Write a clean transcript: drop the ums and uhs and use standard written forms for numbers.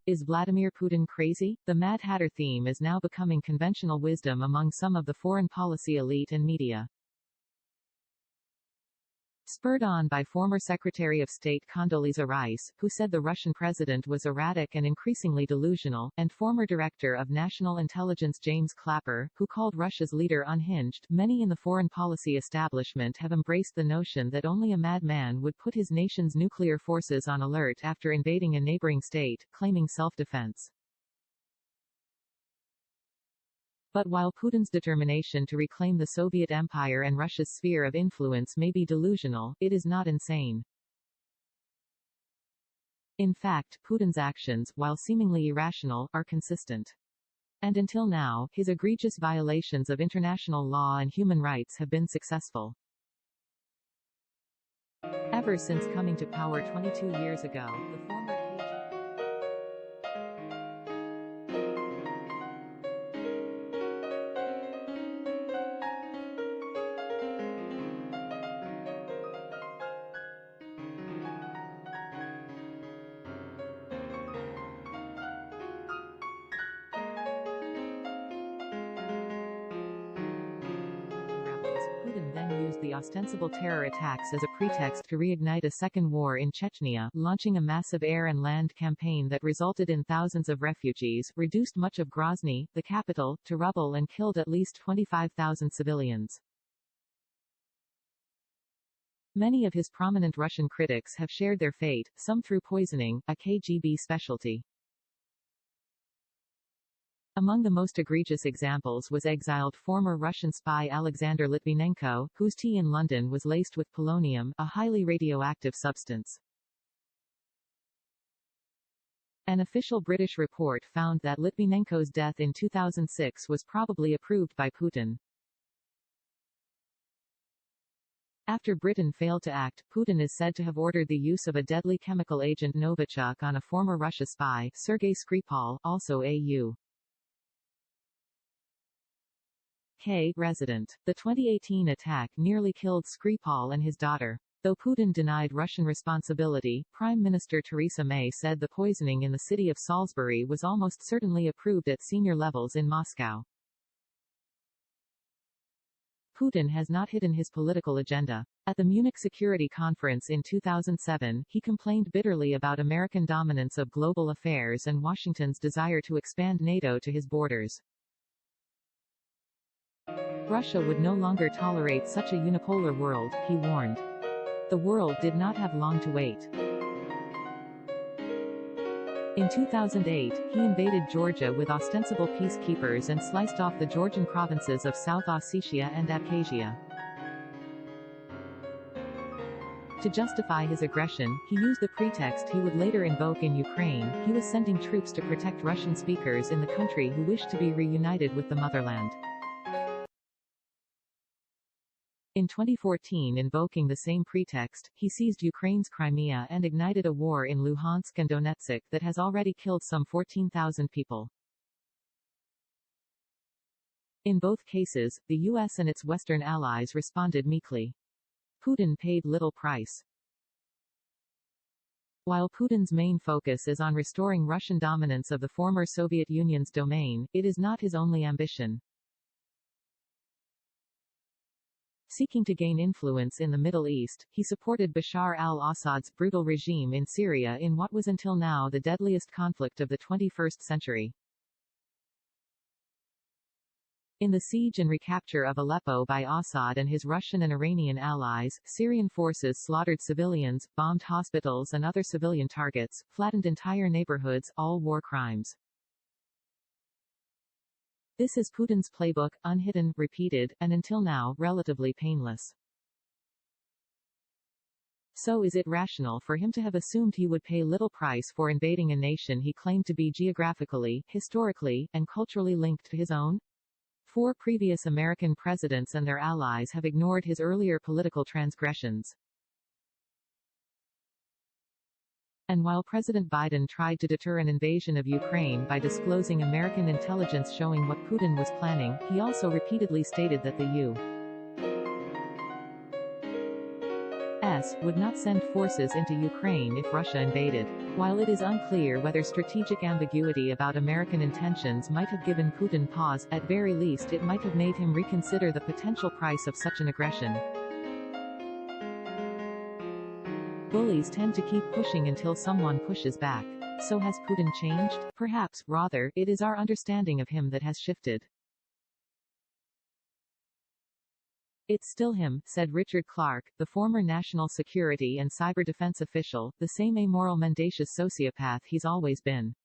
Is Vladimir Putin crazy? The Mad Hatter theme is now becoming conventional wisdom among some of the foreign policy elite and media. Spurred on by former Secretary of State Condoleezza Rice, who said the Russian president was erratic and increasingly delusional, and former Director of National Intelligence James Clapper, who called Russia's leader unhinged, many in the foreign policy establishment have embraced the notion that only a madman would put his nation's nuclear forces on alert after invading a neighboring state, claiming self-defense. But while Putin's determination to reclaim the Soviet Empire and Russia's sphere of influence may be delusional, it is not insane. In fact, Putin's actions, while seemingly irrational, are consistent. And until now, his egregious violations of international law and human rights have been successful. Ever since coming to power 22 years ago, the former Putin then used the ostensible terror attacks as a pretext to reignite a second war in Chechnya, launching a massive air and land campaign that resulted in thousands of refugees, reduced much of Grozny, the capital, to rubble and killed at least 25,000 civilians. Many of his prominent Russian critics have shared their fate, some through poisoning, a KGB specialty. Among the most egregious examples was exiled former Russian spy Alexander Litvinenko, whose tea in London was laced with polonium, a highly radioactive substance. An official British report found that Litvinenko's death in 2006 was probably approved by Putin. After Britain failed to act, Putin is said to have ordered the use of a deadly chemical agent Novichuk on a former Russia spy, Sergei Skripal, also a U.K. resident. The 2018 attack nearly killed Skripal and his daughter. Though Putin denied Russian responsibility, Prime Minister Theresa May said the poisoning in the city of Salisbury was almost certainly approved at senior levels in Moscow. Putin has not hidden his political agenda. At the Munich Security Conference in 2007, he complained bitterly about American dominance of global affairs and Washington's desire to expand NATO to his borders. Russia would no longer tolerate such a unipolar world, he warned. The world did not have long to wait. In 2008, he invaded Georgia with ostensible peacekeepers and sliced off the Georgian provinces of South Ossetia and Abkhazia. To justify his aggression, he used the pretext he would later invoke in Ukraine. He was sending troops to protect Russian speakers in the country who wished to be reunited with the motherland. In 2014, invoking the same pretext, he seized Ukraine's Crimea and ignited a war in Luhansk and Donetsk that has already killed some 14,000 people. In both cases, the US and its Western allies responded meekly. Putin paid little price. While Putin's main focus is on restoring Russian dominance of the former Soviet Union's domain, it is not his only ambition. Seeking to gain influence in the Middle East, he supported Bashar al-Assad's brutal regime in Syria in what was until now the deadliest conflict of the 21st century. In the siege and recapture of Aleppo by Assad and his Russian and Iranian allies, Syrian forces slaughtered civilians, bombed hospitals and other civilian targets, flattened entire neighborhoods, all war crimes. This is Putin's playbook, unhidden, repeated, and until now, relatively painless. So is it rational for him to have assumed he would pay little price for invading a nation he claimed to be geographically, historically, and culturally linked to his own? 4 previous American presidents and their allies have ignored his earlier political transgressions. And while President Biden tried to deter an invasion of Ukraine by disclosing American intelligence showing what Putin was planning, he also repeatedly stated that the would not send forces into Ukraine if Russia invaded. While it is unclear whether strategic ambiguity about American intentions might have given Putin pause, at very least it might have made him reconsider the potential price of such an aggression. Bullies tend to keep pushing until someone pushes back. So has Putin changed? Perhaps, rather, it is our understanding of him that has shifted. It's still him, said Richard Clarke, the former national security and cyber defense official, the same amoral mendacious sociopath he's always been.